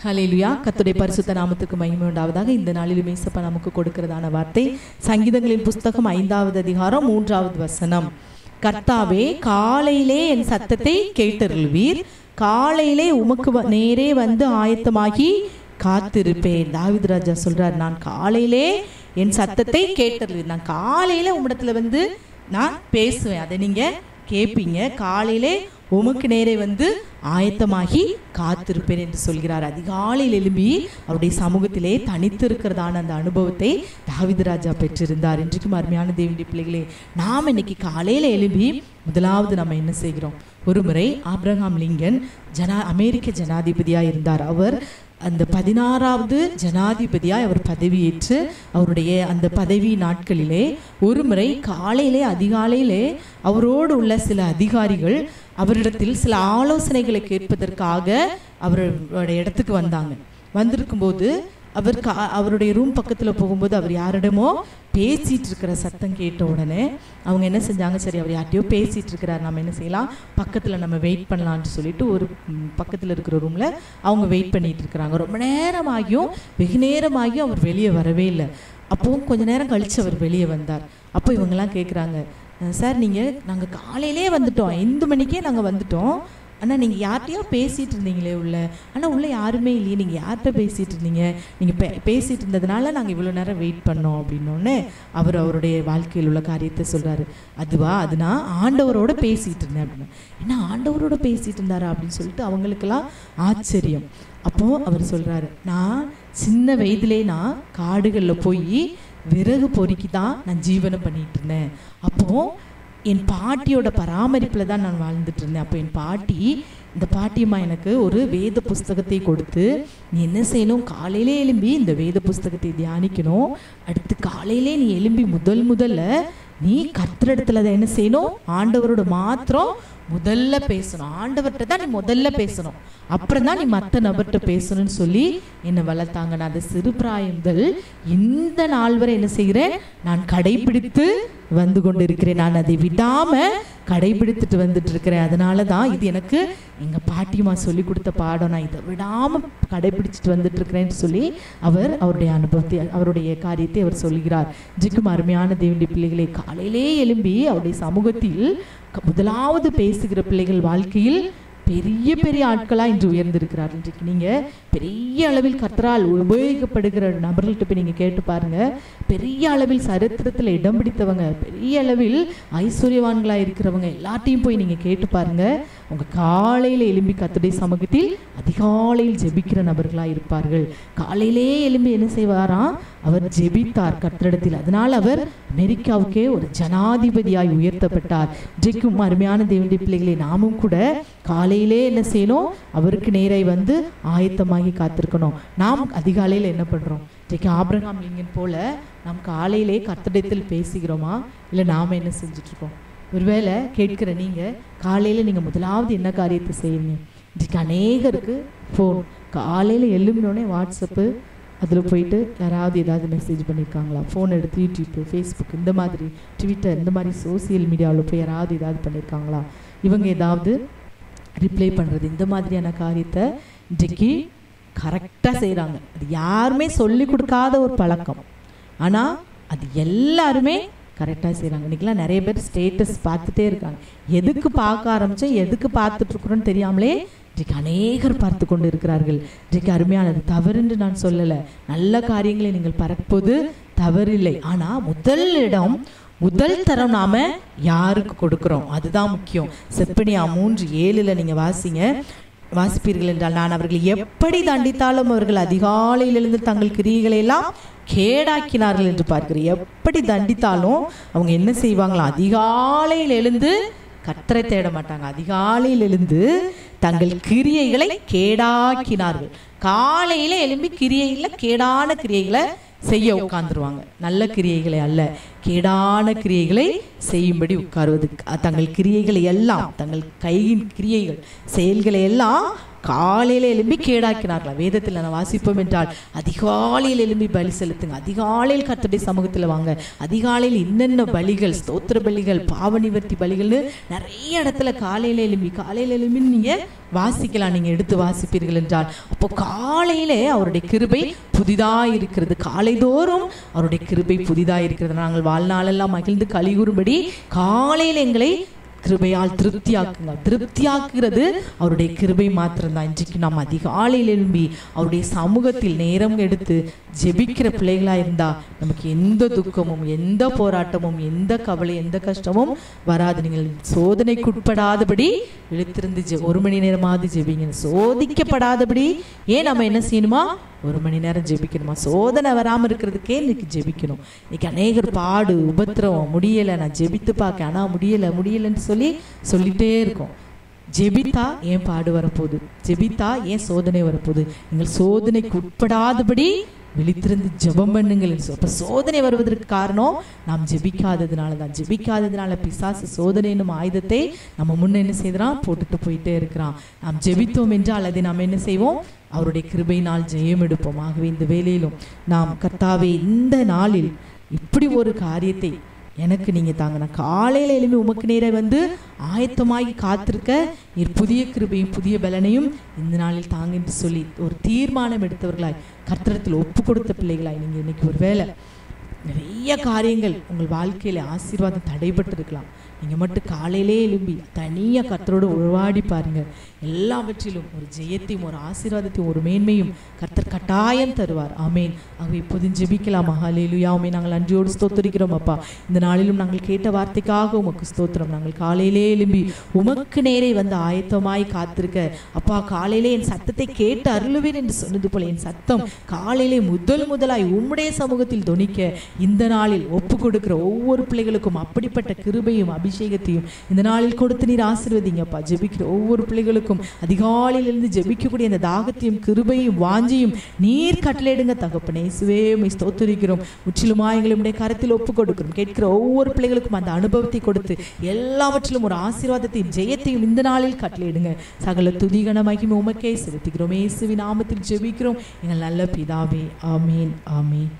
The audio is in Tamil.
ஹல்லேலூயா. கர்த்தருடைய பரிசுத்த நாமத்துக்கு மகிமை உண்டாவதாக. இந்த நாளிலும் இயேசப்பா நமக்கு கொடுக்கிறதான வார்த்தை சங்கீதங்களின் புஸ்தகம் 5வது அதிகாரம் 3வது வசனம். கர்த்தாவே, காலையிலே என் சத்தத்தை கேட்டருள்வீர், காலையிலே உமக்கு நேரே வந்து ஆயத்தமாகி காத்திருப்பேன். தாவீது ராஜா சொல்றார், நான் காலையிலே என் சத்தத்தை கேட்டருள்வீர், நான் காலையில உம்மிடத்துல வந்து நான் பேசுவேன், அதை நீங்க கேட்பீங்க, காலையிலே உமக்கு நேரே வந்து ஆயத்தமாகி காத்திருப்பேன் என்று சொல்கிறார். அதிகாலையில் எழும்பி அவருடைய சமூகத்திலே தனித்து இருக்கிறதான அந்த அனுபவத்தை தாவீது ராஜா பெற்றிருந்தார். இன்றைக்கும் அருமையான தேவனுடைய பிள்ளைகளே, நாம் இன்னைக்கு காலையில் எழும்பி முதலாவது நம்ம என்ன செய்கிறோம்? ஒரு முறை ஆபிரகாம் லிங்கன் அமெரிக்க ஜனாதிபதியாக இருந்தார். அவர் அந்த 16வது ஜனாதிபதியாய் அவர் பதவியேற்று அவருடைய அந்த பதவி நாட்களிலே ஒரு முறை காலையிலே அதிகாலையிலே அவரோடு உள்ள சில அதிகாரிகள் அவரிடத்தில் சில ஆலோசனைகளை கேட்பதற்காக அவருடைய இடத்துக்கு வந்தாங்க. வந்திருக்கும்போது அவருடைய ரூம் பக்கத்தில் போகும்போது அவர் யாரிடமோ பேசிட்டு இருக்கிற சத்தம் கேட்ட உடனே அவங்க என்ன செஞ்சாங்க, சரி அவர் யார்ட்டையோ பேசிட்டு இருக்கிறார், நம்ம என்ன செய்யலாம், பக்கத்தில் நம்ம வெயிட் பண்ணலான்னு சொல்லிட்டு ஒரு பக்கத்தில் இருக்கிற ரூம்ல அவங்க வெயிட் பண்ணிட்டு இருக்கிறாங்க. ரொம்ப நேரமாகியும் வெகு நேரமாகியும் அவர் வெளியே வரவே இல்லை. அப்போ கொஞ்ச நேரம் கழிச்சு அவர் வெளியே வந்தார். அப்போ இவங்கெல்லாம் கேட்குறாங்க, சார் நாங்கள் காலையிலே வந்துட்டோம், 5 மணிக்கே நாங்கள் வந்துட்டோம், ஆனால் நீங்கள் யார்கிட்டையோ பேசிகிட்டு இருந்தீங்களே உள்ள, ஆனால் உள்ளே யாருமே இல்லையே, நீங்கள் யார்கிட்ட பேசிகிட்டு இருந்தீங்க, நீங்கள் பேசிகிட்டு இருந்ததுனால நாங்கள் இவ்வளோ நேரம் வெயிட் பண்ணோம் அப்படின்னோடனே அவருடைய வாழ்க்கையில் உள்ள காரியத்தை சொல்கிறாரு. அது நான் ஆண்டவரோட பேசிகிட்டு இருந்தேன் அப்படின்னு. என்ன ஆண்டவரோட பேசிகிட்டு இருந்தாரா அப்படின்னு சொல்லிட்டு அவங்களுக்கெல்லாம் ஆச்சரியம். அப்போது அவர் சொல்கிறாரு, நான் சின்ன வயதிலே நான் காடுகளில் போய் விறகு பொறுக்கி தான் நான் ஜீவனம் பண்ணிகிட்டு இருந்தேன். அப்போது என் பாட்டியோட பராமரிப்பில் தான் நான் வாழ்ந்துட்டு இருந்தேன். அப்போ என் இந்த பாட்டியம்மா எனக்கு ஒரு வேத புஸ்தகத்தை கொடுத்து, நீ என்ன செய்யணும், காலையிலே எழும்பி இந்த வேத புஸ்தகத்தை தியானிக்கணும், அடுத்து காலையிலே நீ எழும்பி முதல்ல நீ கர்த்தரிடத்துல அதை என்ன செய்யணும், ஆண்டவரோட மாத்திரம் முதல்ல பேசணும், ஆண்டவர்கிட்ட தான் நீ முதல்ல பேசணும், அப்புறம் தான் நீ மற்ற நபர்கிட்ட பேசணும்னு சொல்லி என்னை வளர்த்தாங்க. நான் அதை சிறு பிராயங்கள் இந்த நாள் வரை என்ன செய்கிறேன், நான் கடைபிடித்து வந்து கொண்டு இருக்கிறேன், நான் அதை விடாம கடைபிடித்துட்டு வந்துட்டு இருக்கிறேன். அதனால தான் இது எனக்கு எங்கள் பாட்டியம்மா சொல்லி கொடுத்த பாடம், நான் இதை விடாம கடைபிடிச்சிட்டு வந்துட்டு இருக்கிறேன்னு சொல்லி அவருடைய அனுபவத்தை அவருடைய காரியத்தை அவர் சொல்கிறார். இன்றைக்கும் அருமையான தேவனுடைய பிள்ளைகளை, காலையிலே எழும்பி அவருடைய சமூகத்தில் முதலாவது பேசுகிற பிள்ளைகள் வாழ்க்கையில் பெரிய பெரிய ஆட்களாக இன்று உயர்ந்திருக்கிறார். இன்றைக்கு நீங்கள் பெரிய அளவில் கர்த்தரால் உபயோகிக்கப்படுகிற நபர்கள்ட்ட போய் நீங்கள் கேட்டு பாருங்கள், பெரிய அளவில் சரித்திரத்தில் இடம் பிடித்தவங்க, பெரிய அளவில் ஐஸ்வர்யவான்களாக இருக்கிறவங்க எல்லாத்தையும் போய் நீங்கள் கேட்டு பாருங்கள், உங்கள் காலையில் எழும்பி கர்த்தருடைய சமூகத்தில் அதிகாலையில் ஜெபிக்கிற நபர்களாக இருப்பார்கள். காலையிலே எழும்பி என்ன செய்வாராம், அவர் ஜெபித்தார் கர்த்தரிடத்தில், அதனால் அவர் அமெரிக்காவுக்கே ஒரு ஜனாதிபதியாய் உயர்த்தப்பட்டார். இன்றைக்கும் அருமையான தேவனுடைய பிள்ளைகளை, நாமும் கூட காலையிலே என்ன செய்யணும், அவருக்கு நேராய் வந்து ஆயத்தமாகி காத்திருக்கணும். நாம் அதிகாலையில் என்ன பண்ணுறோம்? இன்றைக்கு ஆபிரகாம் லிங்கன் போல நாம் காலையிலே கர்த்தரிடத்தில் பேசுகிறோமா, இல்லை நாம் என்ன செஞ்சிட்ருக்கோம்? ஒருவேளை கேட்கிற நீங்கள் காலையில் நீங்கள் முதலாவது என்ன காரியத்தை செய்வீங்க? இன்றைக்கு அநேகருக்கு ஃபோன், காலையில் எழும்பினோடனே வாட்ஸ்அப்பு, அதில் போயிட்டு யாராவது ஏதாவது மெசேஜ் பண்ணியிருக்காங்களா, ஃபோன் எடுத்து யூடியூப்பு, ஃபேஸ்புக், இந்த மாதிரி ட்விட்டர், இந்த மாதிரி சோசியல் மீடியாவில் போய் யாராவது ஏதாவது பண்ணியிருக்காங்களா, இவங்க ஏதாவது ரிப்ளை பண்ணுறது, இந்த மாதிரியான காரியத்தை இன்றைக்கு கரெக்டாக செய்கிறாங்க. அது யாருமே சொல்லி கொடுக்காத ஒரு பழக்கம், ஆனால் அது எல்லாருமே கரெக்டாக செய்கிறாங்க. இன்றைக்கெலாம் நிறைய பேர் ஸ்டேட்டஸ் பார்த்துட்டே இருக்காங்க. எதுக்கு பார்க்க ஆரம்பித்தோம், எதுக்கு பார்த்துட்ருக்குறோன்னு தெரியாமலே இன்றைக்கு அநேகர் பார்த்து கொண்டு இருக்கிறார்கள். இன்றைக்கு அருமையானது, தவறுன்னு நான் சொல்லலை, நல்ல காரியங்களை நீங்கள் பரப்போது தவறில்லை, ஆனால் முதல் தரம் நாம யாருக்கு கொடுக்குறோம் அதுதான் முக்கியம். செப்பனியா 3:7 நீங்கள் வாசிப்பீர்கள் என்றால், நான் அவர்கள் எப்படி தண்டித்தாலும் அவர்கள் அதிகாலையில் எழுந்து தங்கள் கிரியைகளை எல்லாம் கேடாக்கினார்கள் என்று பார்க்கிறேன். எப்படி தண்டித்தாலும் அவங்க என்ன செய்வாங்களாம், அதிகாலையில் எழுந்து கர்த்தரை தேட மாட்டாங்க, அதிகாலையில் எழுந்து தங்கள் கிரியைகளை கேடாக்கினார்கள். காலையில எழும்பி கிரியைகளை, கேடான கிரியைகளை செய்ய உட்கார்ந்துருவாங்க. நல்ல கிரியைகளை அல்ல, கேடான கிரியைகளை செய்யும்படி உட்காருவது. தங்கள் கிரியைகளை எல்லாம், தங்கள் கையின் கிரியைகள் செயல்களை எல்லாம் காலையில் எழும்பி கேடாக்கினார்களா. வேதத்தில் நான் வாசிப்போம் என்றால் அதிகாலையில் எழும்பி பலி செலுத்துங்க, அதிகாலையில் கர்த்தருடைய சமூகத்தில் வாங்க, அதிகாலையில் இன்னென்ன பலிகள், ஸ்தோத்திர பலிகள், பாவ நிவர்த்தி பலிகள்னு நிறைய இடத்துல காலையில் எழும்பி நீங்கள் வாசிக்கலாம். நீங்கள் எடுத்து வாசிப்பீர்கள் என்றால் அப்போ காலையிலே அவருடைய கிருபை புதிதாக இருக்கிறது. காலைதோறும் அவருடைய கிருபை புதிதாக இருக்கிறது. நாங்கள் வாழ்நாளெல்லாம் மகிழ்ந்து கலிகூறும்படி காலையில் எங்களை கிருபையால் திருப்தியாக்குங்க. திருப்தியாக்குறது அவருடைய கிருபை மாத்திரம்தான். இன்றைக்கு நாம் அதிகாலையில் எழும்பி அவருடைய சமூகத்தில் நேரம் எடுத்து ஜெபிக்கிற பிள்ளைகளாக இருந்தால் நமக்கு எந்த துக்கமும், எந்த போராட்டமும், எந்த கவலை, எந்த கஷ்டமும் வராது. நீங்கள் சோதனைக்குட்படாதபடி இழுத்திருந்து 1 மணி நேரமாவது ஜெபிங்க. சோதிக்கப்படாதபடி ஏன் நம்ம என்ன செய்யணுமா? 1 மணி நேரம் ஜெபிக்கணுமா? சோதனை வராமல் இருக்கிறதுக்கே இன்னைக்கு ஜெபிக்கணும். இன்னைக்கு அநேகர் பாடு, உபத்திரவம், முடியலை, நான் ஜெபித்து பார்க்க ஆனால் முடியலைன்னு சொல்லிட்டே இருக்கோம். ஜெபித்தா ஏன் பாடு வரப்போகுது? ஜெபித்தா ஏன் சோதனை வரப்போகுது? நீங்கள் சோதனைக்கு உட்படாதபடி விழித்திருந்து ஜெபம் பண்ணுங்கள். அப்போ சோதனை வருவதற்கு காரணம் நாம் ஜெபிக்காததுனால தான். ஜெபிக்காததுனால பிசாசு சோதனை என்னும் ஆயுதத்தை நம்ம முன்ன என்ன செய்யறான்? போட்டுட்டு போயிட்டே இருக்கிறான். நாம் ஜெபித்தோம் என்றால் அதை நாம் என்ன செய்வோம்? அவருடைய கிருபையினால் ஜெயம் எடுப்போம். ஆகவே இந்த வேளையிலும் நாம் கர்த்தாவே இந்த நாளில் இப்படி ஒரு காரியத்தை எனக்கு நீங்கள் தாங்க. நான் காலையில் எழுப்பி உமக்கு நேரம் வந்து ஆயத்தமாகி காத்திருக்க புதிய கிருபையும் புதிய பலனையும் இந்த நாளில் தாங்க என்று சொல்லி ஒரு தீர்மானம் எடுத்தவர்களாய் கர்த்தரத்தில் ஒப்பு கொடுத்த பிள்ளைகளாய் நீங்கள் இன்னைக்கு ஒரு வேளை நிறைய காரியங்கள் உங்கள் வாழ்க்கையில் ஆசீர்வாதம் தடைபட்டு இருக்கலாம். நீங்கள் மட்டும் காலையிலே எழும்பி தனியாக கர்த்தரோடு உருவாடி பாருங்கள். எல்லாவற்றிலும் ஒரு ஜெயத்தையும் ஒரு ஆசீர்வாதத்தையும் ஒரு மேன்மையும் கர்த்தர் கட்டாயம் தருவார். ஆமேன். ஆகவே இப்போதும் ஜெபிக்கலாமா? ஹல்லேலூயா. ஆமேன். நாங்கள் நன்றியோடு ஸ்தோத்திரிக்கிறோம் அப்பா. இந்த நாளிலும் நாங்கள் கேட்ட வார்த்தைக்காக உமக்கு ஸ்தோத்திரம். நாங்கள் காலையிலே எழும்பி உமக்கு நேரே வந்து ஆயத்தமாய் காத்திருக்க அப்பா, காலையிலே என் சத்தத்தை கேட்டு அருளுவேன் என்று சொன்னது போல என் சத்தம் காலையிலே முதலாய் உம்முடைய சமூகத்தில் தொனிக்க இந்த நாளில் ஒப்பு கொடுக்கிற ஒவ்வொரு பிள்ளைகளுக்கும் அப்படிப்பட்ட கிருபையும் அபிஷேகத்தையும் இந்த நாளில் கொடுத்து நீர் ஆசீர்வதிங்கப்பா. ஜெபிக்கிற ஒவ்வொரு பிள்ளைகளுக்கும் அதிகாலையிலிருந்து ஜெபிக்கக்கூடிய அந்த தாகத்தையும் கிருபையும் வாஞ்சியும் நீர் கட்டளையிடுங்க தகப்பனே. இயேசுவே உம்மை ஸ்தோத்திரிக்கிறோம். முற்றிலுமாய் எங்களுடைய கரத்தில் ஒப்பு கொடுக்கிறோம். கேட்கிற ஒவ்வொரு பிள்ளைகளுக்கும் அந்த அனுபவத்தை கொடுத்து எல்லாவற்றிலும் ஒரு ஆசீர்வாதத்தையும் ஜெயத்தையும் இந்த நாளில் கட்டளையிடுங்க. சகல துதிகன மகிமை உமக்கே செலுத்துகிறோம். இயேசுவின் நாமத்தில் ஜெபிக்கிறோம் எங்கள் நல்ல பிதாவே. ஆமீன். ஆமீன்.